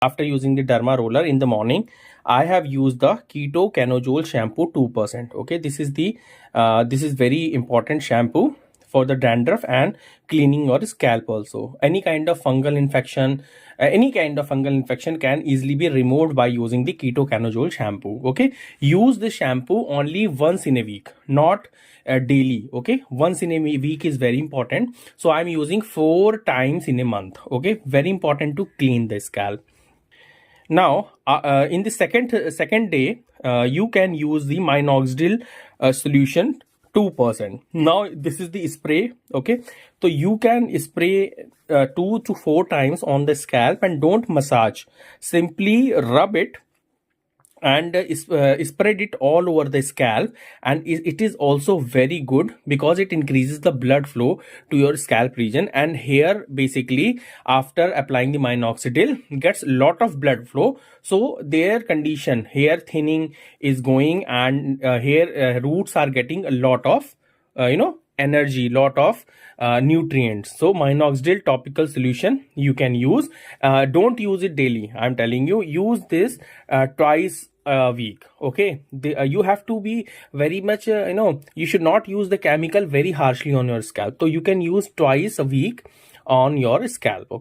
after using the Derma roller in the morning, I have used the Keto Canojole shampoo 2%. Okay, this is very important shampoo for the dandruff and cleaning your scalp also. Any kind of fungal infection, can easily be removed by using the Keto Canojole shampoo. Okay, use the shampoo only once in a week, not daily. Okay, once in a week is very important. So I'm using 4 times in a month. Okay, very important to clean the scalp. Now, in the second day, you can use the Minoxidil solution 2%. Now, this is the spray. Okay, so you can spray 2 to 4 times on the scalp and don't massage. Simply rub it and spread it all over the scalp, and it is also very good because it increases the blood flow to your scalp region. And hair, basically, after applying the minoxidil, gets lot of blood flow, so their condition, hair thinning is going, and hair roots are getting a lot of energy, lot of nutrients. So minoxidil topical solution you can use. Don't use it daily, I'm telling you. Use this twice a week. Okay, you have to be very much you should not use the chemical very harshly on your scalp. So you can use twice a week on your scalp. Okay.